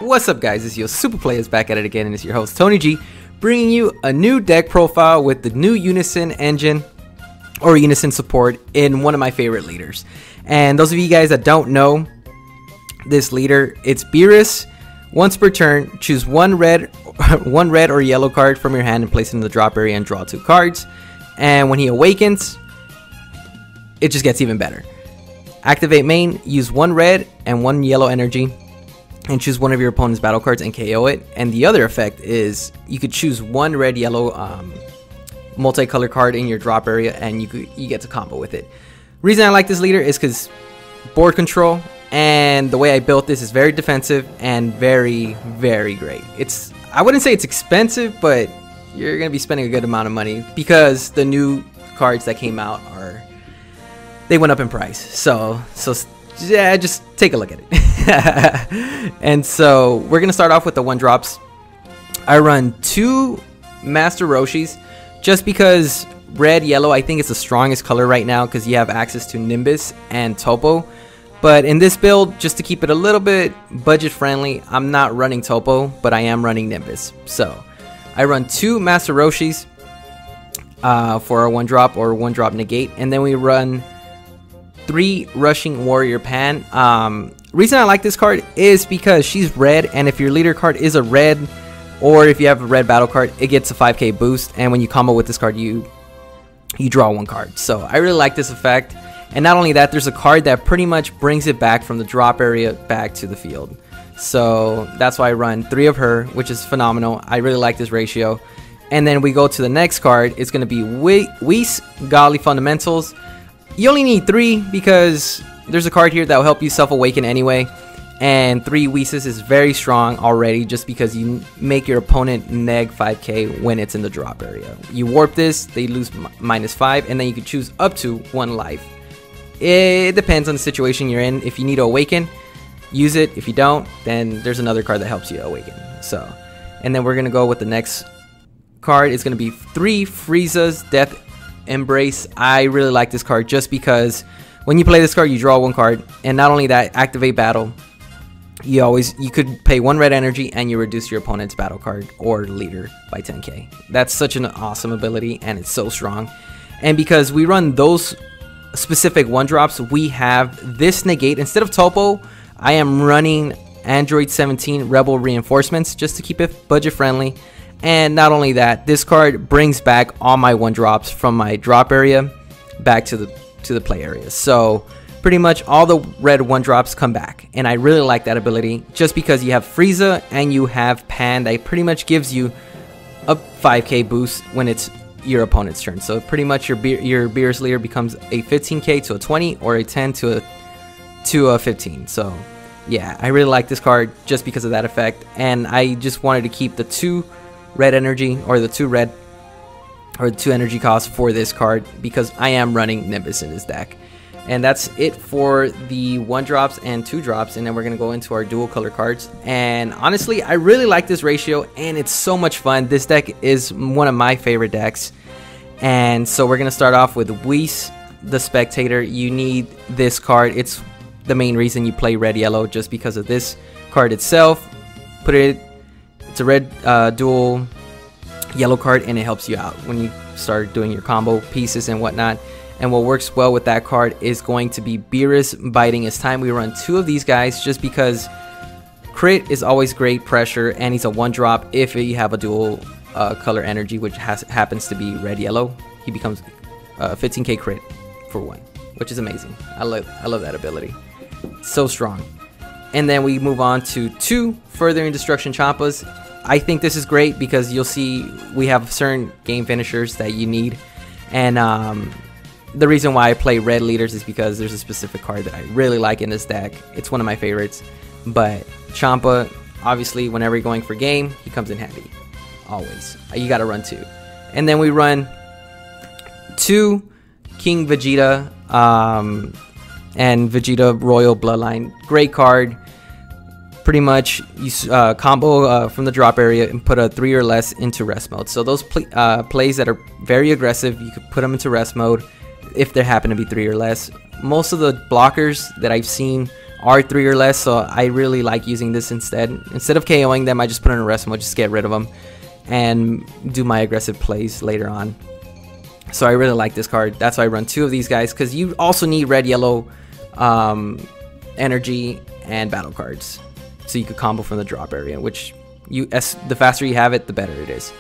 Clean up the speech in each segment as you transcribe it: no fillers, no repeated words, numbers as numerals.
What's up guys, it's your Super Players back at it again, and it's your host Tony G, bringing you a new deck profile with the new Unison engine or Unison support in one of my favorite leaders. And those of you guys that don't know this leader, it's Beerus. Once per turn, choose one red or yellow card from your hand and place it in the drop area and draw 2 cards. And when he awakens, it just gets even better. Activate main, use 1 red and 1 yellow energy and choose one of your opponent's battle cards and KO it. And the other effect is you could choose 1 red yellow multicolor card in your drop area and you get to combo with it. Reason I like this leader is because board control, and the way I built this is very defensive and very great. I wouldn't say it's expensive, but you're gonna be spending a good amount of money because the new cards that came out they went up in price. So yeah, just take a look at it. And so we're gonna start off with the 1-drops. I run 2 Master Roshis just because red yellow I think it's the strongest color right now because you have access to Nimbus and Topo. But in this build, just to keep it a little bit budget friendly, I'm not running Topo, but I am running Nimbus. So I run 2 Master Roshis for a 1-drop or 1-drop negate, and then we run 3 Rushing Warrior Pan. Reason I like this card is because she's red, and if your leader card is a red, or if you have a red battle card, it gets a 5k boost, and when you combo with this card, you draw 1 card. So I really like this effect. And not only that, there's a card that pretty much brings it back from the drop area back to the field. So that's why I run 3 of her, which is phenomenal. I really like this ratio. And then we go to the next card. It's going to be Whis Godly Fundamentals. You only need 3 because there's a card here that will help you self-awaken anyway. And 3 Whis is very strong already just because you make your opponent neg 5k when it's in the drop area. You warp this, they lose -5, and then you can choose up to 1 life. It depends on the situation you're in. If you need to awaken, use it. If you don't, then there's another card that helps you awaken. So, and then we're going to go with the next card. It's going to be 3 Frieza's Death Embrace. I really like this card just because when you play this card, you draw 1 card. And not only that, activate battle. You could pay 1 red energy and you reduce your opponent's battle card or leader by 10k. That's such an awesome ability and it's so strong. And because we run those specific 1-drops, we have this negate. Instead of Topo, I am running Android 17 Rebel Reinforcements just to keep it budget friendly. And not only that, this card brings back all my 1-drops from my drop area back to the play area. So pretty much all the red 1-drops come back, and I really like that ability just because you have Frieza and you have Pan that pretty much gives you a 5k boost when it's your opponent's turn. So pretty much your Beerus leader becomes a 15k to a 20 or a 10 to a 15. So yeah, I really like this card just because of that effect, and I just wanted to keep the 2 red energy or the 2 red or the 2 energy costs for this card because I am running Nimbus in this deck. And that's it for the 1-drops and 2-drops, and then we're gonna go into our dual color cards. And honestly, I really like this ratio and it's so much fun. This deck is one of my favorite decks. And so we're gonna start off with Whis the Spectator. You need this card. It's the main reason you play red yellow, just because of this card itself. It's a red dual yellow card, and it helps you out when you start doing your combo pieces and whatnot. And what works well with that card is going to be Beerus Biding His Time. We run 2 of these guys just because crit is always great pressure, and he's a 1-drop. If you have a dual color energy, which happens to be red yellow, he becomes 15k crit for 1, which is amazing. I love that ability. So strong. And then we move on to 2 Furthering Destruction Champas. I think this is great because you'll see we have certain game finishers that you need, and the reason why I play red leaders is because there's a specific card that I really like in this deck. It's one of my favorites. But Champa, obviously, whenever you're going for game, he comes in handy. Always. You gotta run 2. And then we run 2 King Vegeta and Vegeta Royal Bloodline. Great card. Pretty much, you combo from the drop area and put a 3 or less into rest mode. So those plays that are very aggressive, you could put them into rest mode if there happen to be 3 or less. Most of the blockers that I've seen are 3 or less, so I really like using this instead. Instead of KOing them, I just put in a rest mode, just get rid of them, and do my aggressive plays later on. So I really like this card. That's why I run 2 of these guys, because you also need red, yellow, energy, and battle cards. So you could combo from the drop area, which the faster you have it, the better it is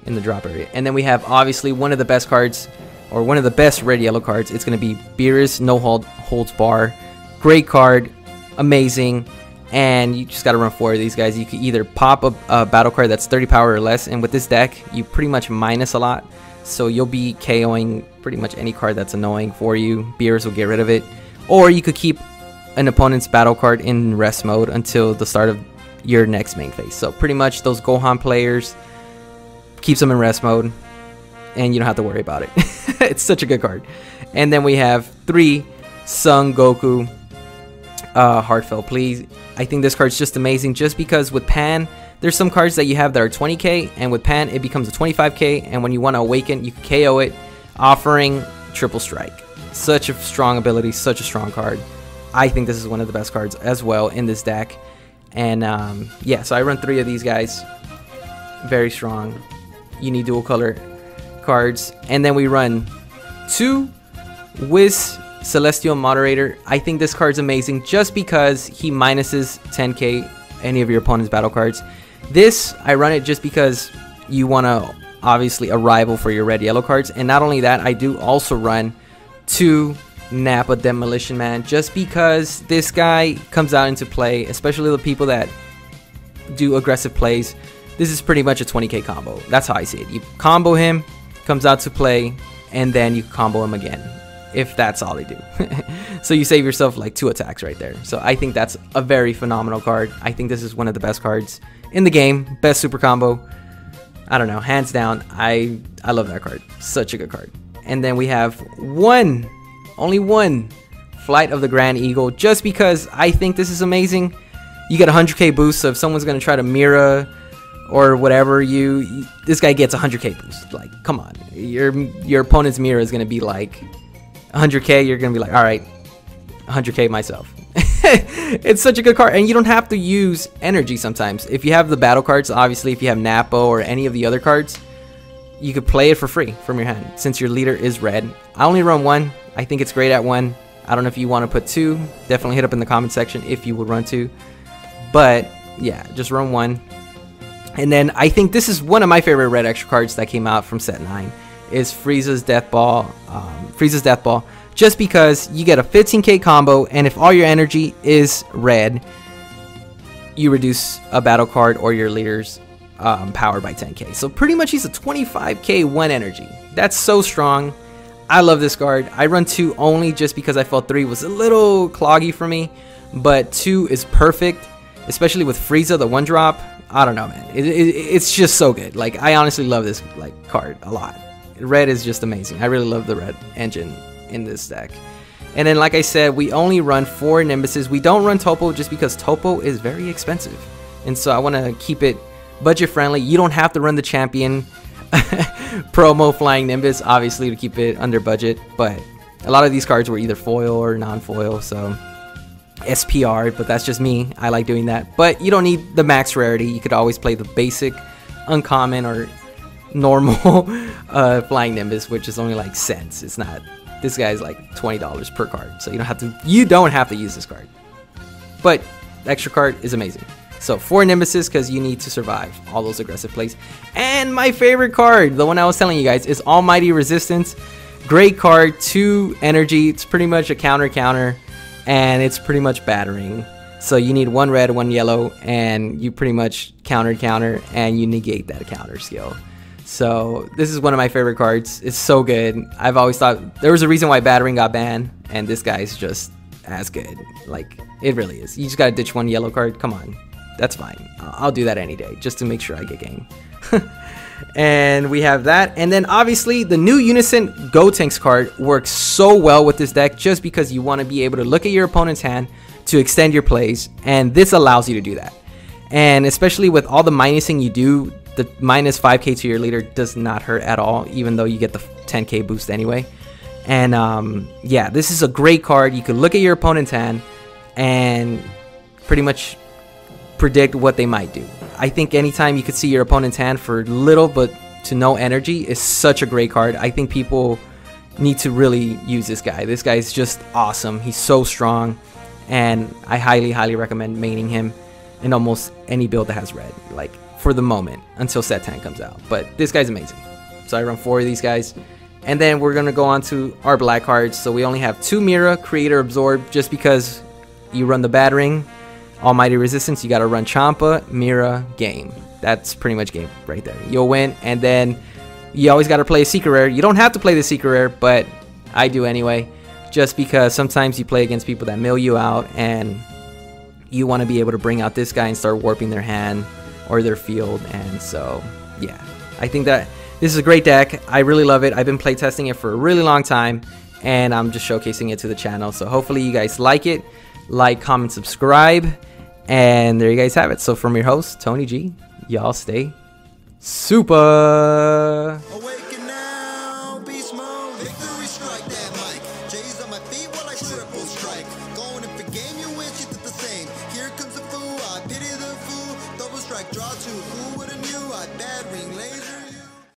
in the drop area. And then we have obviously one of the best cards, or one of the best red yellow cards. It's going to be Beerus, no holds bar. Great card, amazing, and you just got to run 4 of these guys. You could either pop a battle card that's 30 power or less, and with this deck you pretty much minus a lot, so you'll be KOing pretty much any card that's annoying for you. Beerus will get rid of it, or you could keep an opponent's battle card in rest mode until the start of your next main phase. So pretty much those Gohan players, keeps them in rest mode, and you don't have to worry about it. It's such a good card. And then we have 3 Son Goku Heartfelt Please. I think this card's just amazing, just because with Pan, there's some cards that you have that are 20k, and with Pan it becomes a 25k, and when you want to awaken, you can KO it, offering triple strike. Such a strong ability, such a strong card. I think this is one of the best cards as well in this deck. And yeah, so I run 3 of these guys. Very strong. You need dual color cards. And then we run 2 Wiz Celestial Moderator. I think this card's amazing just because he minuses 10k any of your opponent's battle cards. This, I run it just because you want to obviously a rival for your red yellow cards. And not only that, I do also run 2 Nappa Demolition Man, just because this guy comes out into play, especially the people that do aggressive plays. This is pretty much a 20k combo. That's how I see it. You combo him, comes out to play, and then you combo him again, if that's all they do. So you save yourself like 2 attacks right there. So I think that's a very phenomenal card. I think this is one of the best cards in the game. Best super combo. I don't know, hands down. I love that card. Such a good card. And then we have only one Flight of the Grand Eagle, just because I think this is amazing. You get a 100k boost, so if someone's gonna try to Mira or whatever, this guy gets a 100k boost. Like, come on, your opponent's Mira is gonna be like 100k. You're gonna be like, all right, 100k myself. It's such a good card, and you don't have to use energy sometimes. If you have the battle cards, obviously, if you have Nappa or any of the other cards, you could play it for free from your hand, since your leader is red. I only run 1. I think it's great at 1. I don't know if you want to put 2. Definitely hit up in the comment section if you would run 2. But yeah, just run 1. And then I think this is one of my favorite red extra cards that came out from set 9. Is Frieza's Death Ball. Frieza's Death Ball. Just because you get a 15k combo, and if all your energy is red, you reduce a battle card or your leader's power by 10k. So pretty much he's a 25k 1 energy. That's so strong. I love this card. I run 2 only just because I felt 3 was a little cloggy for me, but 2 is perfect, especially with Frieza, the 1-drop. I don't know, man. It's just so good. Like, I honestly love this card a lot. Red is just amazing. I really love the red engine in this deck. And then, like I said, we only run 4 Nimbuses. We don't run Topo just because Topo is very expensive, and so I want to keep it budget friendly. You don't have to run the champion promo Flying Nimbus, obviously, to keep it under budget, but a lot of these cards were either foil or non-foil, so SPR, but that's just me. I like doing that. But you don't need the max rarity. You could always play the basic, uncommon, or normal Flying Nimbus, which is only like cents. It's not. This guy's like $20 per card, so you don't have to use this card. But the extra card is amazing. So 4 Nimbuses because you need to survive all those aggressive plays. And my favorite card, the one I was telling you guys, is Almighty Resistance. Great card, 2 energy. It's pretty much a counter, and it's pretty much battering. So you need 1 red, 1 yellow, and you pretty much counter, and you negate that counter skill. So this is one of my favorite cards. It's so good. I've always thought there was a reason why battering got banned, and this guy's just as good. Like, it really is. You just gotta ditch 1 yellow card. Come on. That's fine. I'll do that any day just to make sure I get game. And we have that. And then obviously the new Unison Gotenks card works so well with this deck just because you want to be able to look at your opponent's hand to extend your plays. And this allows you to do that. And especially with all the minusing you do, the minus 5k to your leader does not hurt at all, even though you get the 10k boost anyway. And yeah, this is a great card. You can look at your opponent's hand and pretty much predict what they might do. I think anytime you could see your opponent's hand for little but to no energy is such a great card. I think people need to really use this guy. This guy is just awesome. He's so strong, and I highly recommend maining him in almost any build that has red, like for the moment until set 10 comes out. But this guy's amazing. So I run 4 of these guys, and then we're gonna go on to our black cards. So we only have 2 Mira, Creator, Absorb, just because you run the Battering, Almighty Resistance, you gotta run Champa, Mira, game. That's pretty much game right there. You'll win, and then you always gotta play a Secret Rare. You don't have to play the Secret Rare, but I do anyway, just because sometimes you play against people that mill you out, and you want to be able to bring out this guy and start warping their hand or their field. And so yeah, I think that this is a great deck. I really love it. I've been playtesting it for a really long time, and I'm just showcasing it to the channel. So hopefully you guys like it. Like, comment, subscribe, and there you guys have it. So from your host, Tony G, y'all stay super. Awaken now, beast mode, victory strike that mic. J's on my feet while I triple strike. Going in for game, you wish you did the same. Here comes the fool, I pity the fool. Double strike, draw 2, who